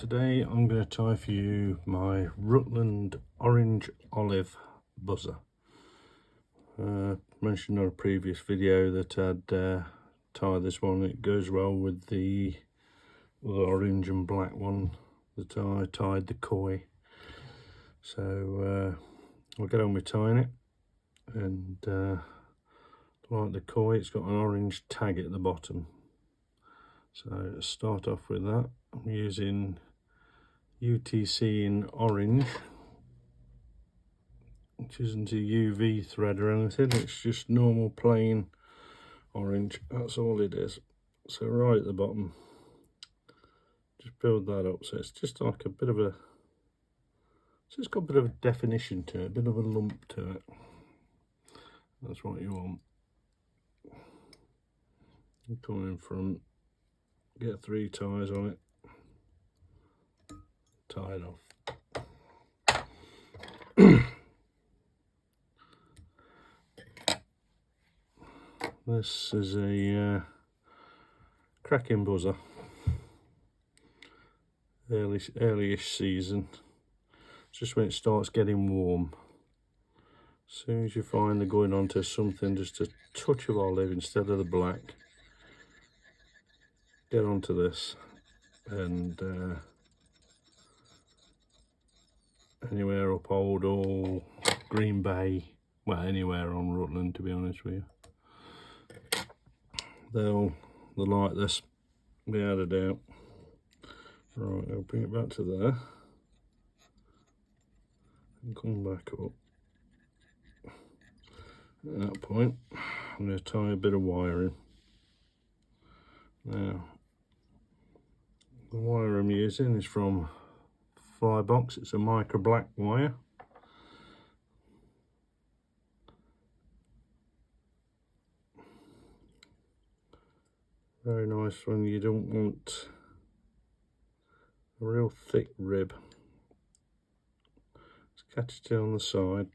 Today I'm going to tie for you my Rutland orange olive buzzer. Mentioned on a previous video that I'd tie this one. It goes well with the orange and black one that I tied the koi. So I'll get on with tying it, and like the koi, it's got an orange tag at the bottom. So to start off with that, I'm using UTC in orange, which isn't a UV thread or anything, it's just normal plain orange. That's all it is. So right at the bottom, just build that up so it's just like a bit of a, so it's got a bit of a definition to it, a bit of a lump to it. That's what you want. You come in front, get 3 ties on it, tie it off. This is a cracking buzzer, early-ish season. It's just when it starts getting warm. As soon as you find they're going onto something, just a touch of olive instead of the black, get onto this, and anywhere up Old Hall, Green Bay, well, anywhere on Rutland, to be honest with you, they'll like this, without a doubt. Right, I'll bring it back to there and come back up. At that point, I'm going to tie a bit of wire in. Now, the wire I'm using is from Firebox. It's a micro black wire. Very nice when you don't want a real thick rib. Just catch it on the side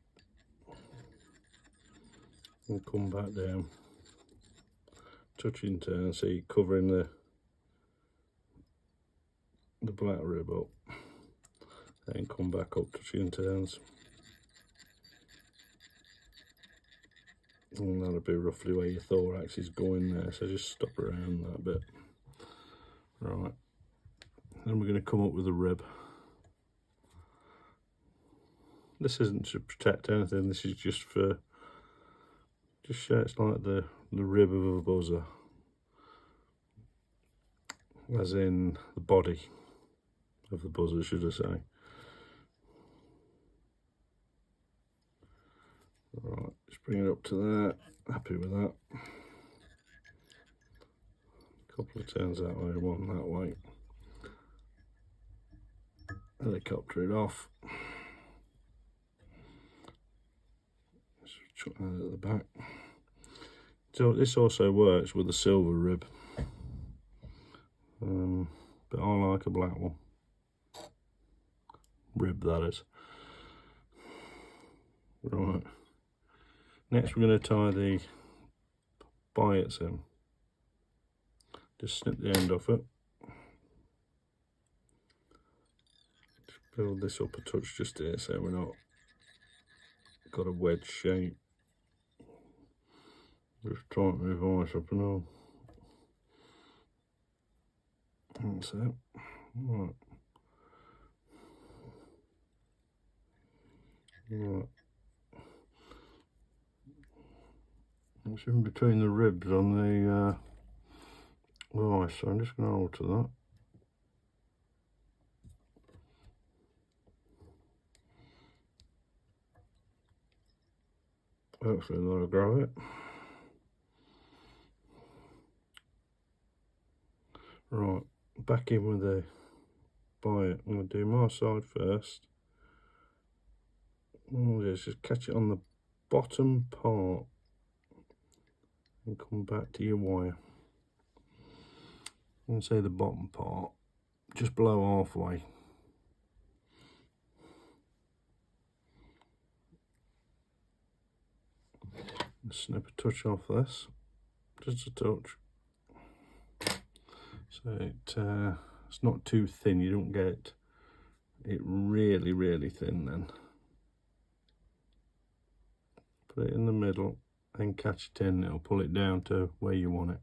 and come back down, touch in turn, so you're covering the black rib up, then come back up, touch in turns, and that'll be roughly where your thorax is going there, so just stop around that bit. Right, then we're going to come up with a rib. This isn't to protect anything, this is just for, just show it's like the rib of a buzzer, as in the body of the buzzer, should I say. Right, just bring it up to there, happy with that. A couple of turns that way, one that way. Helicopter it off. Just chuck that at the back. So this also works with a silver rib, but I like a black one. Rib, that is. Right. Next, we're going to tie the biots in. Just snip the end off it. Just build this up a touch just here, so we're not got a wedge shape. Just try and move ice up and all. That's it. Right. Right. It's in between the ribs on the ice, so I'm just going to alter that. Hopefully that'll grab it. Right, back in with the biot. I'm going to do my side first. All it is, just catch it on the bottom part and come back to your wire. I'm going to say the bottom part, just below halfway. Snip a touch off this, just a touch, so it It's not too thin, you don't get it really, really thin then. Put it in the middle and catch it in, it'll pull it down to where you want it.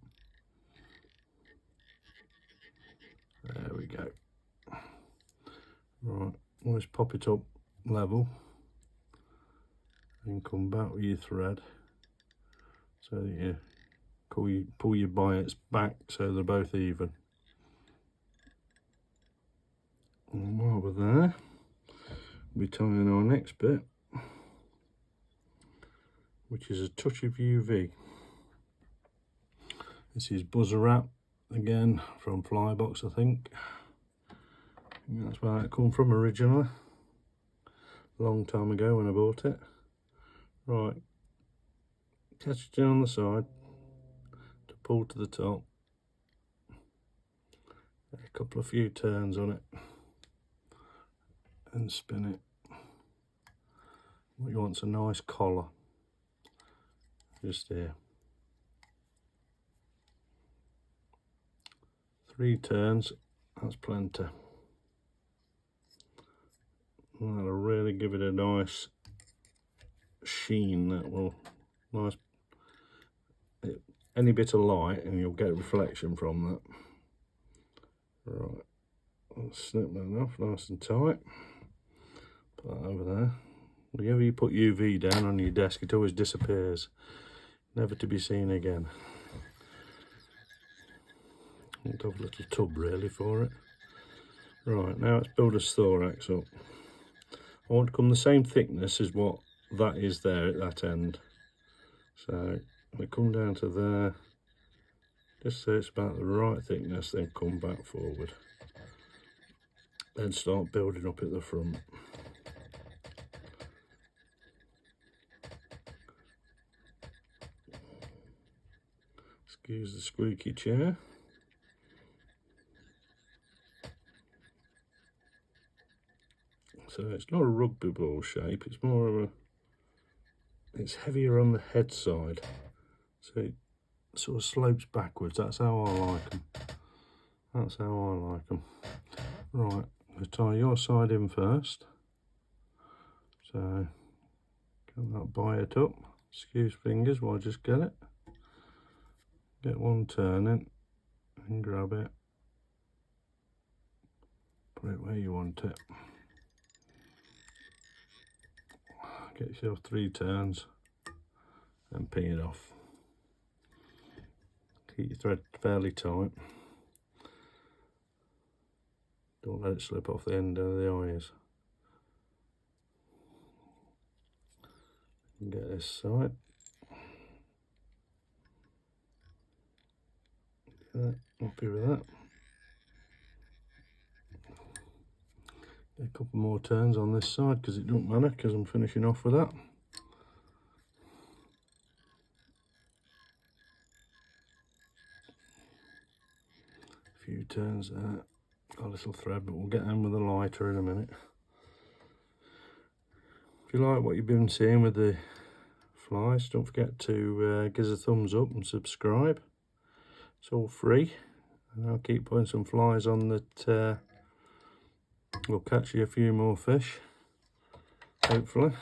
There we go. Right, always pop it up level and come back with your thread so that you pull your bias back so they're both even. And while we're there, we'll be tying our next bit, which is a touch of UV. This is buzzer wrap, again from Flybox, I think. That's where it come from originally, a long time ago when I bought it. Right, catch it down the side to pull to the top. A few turns on it and spin it. What you want's a nice collar, just here. 3 turns, that's plenty. And that'll really give it a nice sheen. That will nice. Any bit of light, and you'll get a reflection from that. Right, I'll snip that off nice and tight. Put that over there. Whenever you put UV down on your desk, it always disappears, never to be seen again. I'll have a little tub really for it. Right, now let's build a thorax up. I want to come the same thickness as what that is there at that end. So we come down to there, just so it's about the right thickness, then come back forward. Then start building up at the front. Excuse the squeaky chair. So it's not a rugby ball shape, it's more of a, it's heavier on the head side. So it sort of slopes backwards, that's how I like them. That's how I like them. Right, we'll tie your side in first. So, get that biot up. Excuse fingers while I just get it. Get one turn in and grab it. Put it where you want it. Get yourself 3 turns and ping it off. Keep your thread fairly tight. Don't let it slip off the end of the eyes. And get this side. Happy with that. Get a couple more turns on this side because it don't matter, because I'm finishing off with that. A few turns there. Got a little thread, but we'll get in with a lighter in a minute. If you like what you've been seeing with the flies, don't forget to give us a thumbs up and subscribe. It's all free, and I'll keep putting some flies on that will catch you a few more fish, hopefully.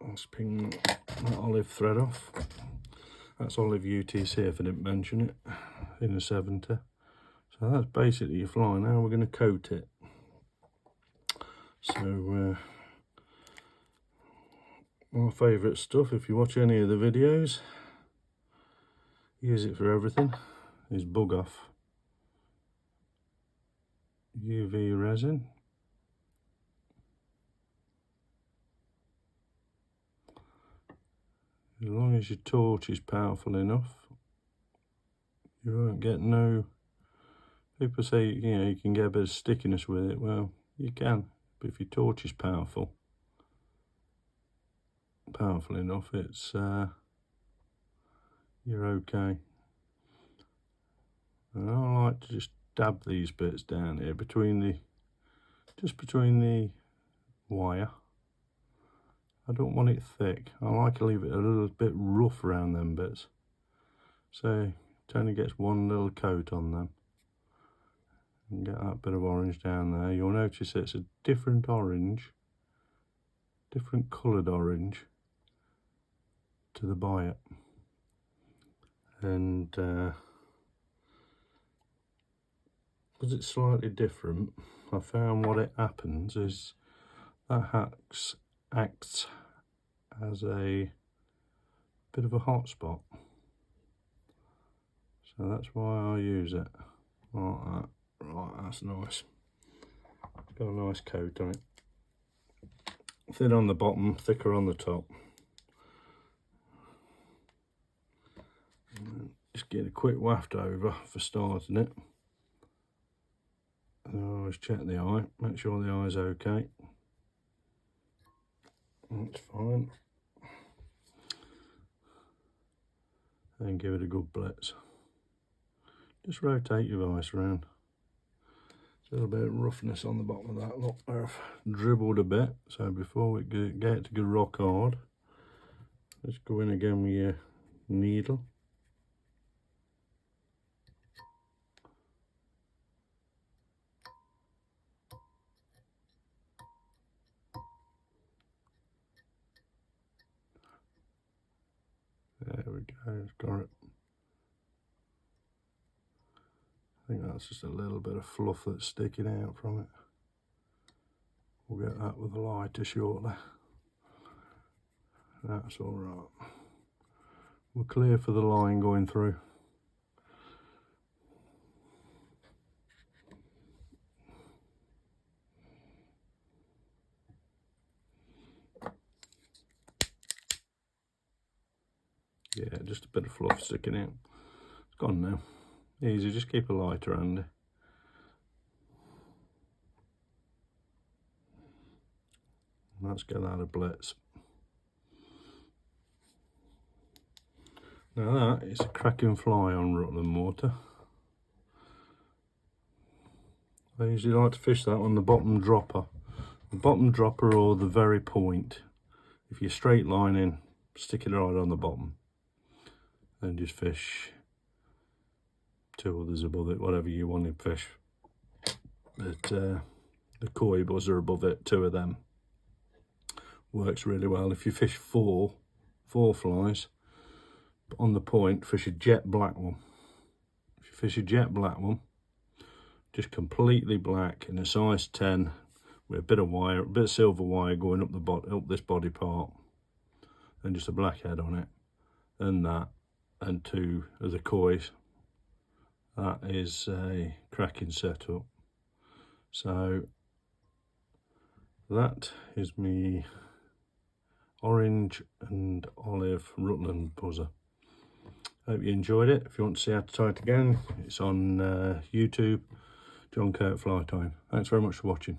Let's ping that olive thread off. That's olive UTC if I didn't mention it, in a 70. So that's basically your fly. Now we're going to coat it. So my favourite stuff, if you watch any of the videos, use it for everything, is bug off UV resin. As long as your torch is powerful enough, you won't get no... People say, you know, you can get a bit of stickiness with it. Well, you can, but if your torch is powerful enough, it's you're okay. And I like to just dab these bits down here just between the wire. I don't want it thick. I like to leave it a little bit rough around them bits. So it only gets one little coat on them. And get that bit of orange down there. You'll notice it's a different orange, different coloured orange to the buyer. And because it's slightly different, I found what it happens is that acts as a bit of a hot spot. So that's why I use it like that. Right, that's nice. It's got a nice coat on it. Thin on the bottom, thicker on the top. And just get a quick waft over for starting it. And I always check the eye, make sure the eye's okay. That's fine. And give it a good blitz. Just rotate your vice around. A little bit of roughness on the bottom of that. Look, I've dribbled a bit. So before we get it to go rock hard, let's go in again with your needle. There we go, it's got it. I think that's just a little bit of fluff that's sticking out from it. We'll get that with a lighter shortly. That's all right. We're clear for the line going through. Yeah, just a bit of fluff sticking out. It's gone now. Easy, just keep a lighter handy. Let's get that a blitz. Now that is a cracking fly on Rutland mortar. I usually like to fish that on the bottom dropper. The bottom dropper or the very point. If you're straight lining, stick it right on the bottom. Then just fish 2 others above it, whatever you want to fish. But the koi buzzer above it, 2 of them. Works really well. If you fish four flies, on the point, fish a jet black one. If you fish a jet black one, just completely black in a size 10 with a bit of wire, a bit of silver wire going up this body part, and just a black head on it, and that, and 2 of the kois. That is a cracking setup. So that is me orange and olive Rutland buzzer. Hope you enjoyed it. If you want to see how to tie it again, it's on YouTube, John Kirk Fly Time. Thanks very much for watching.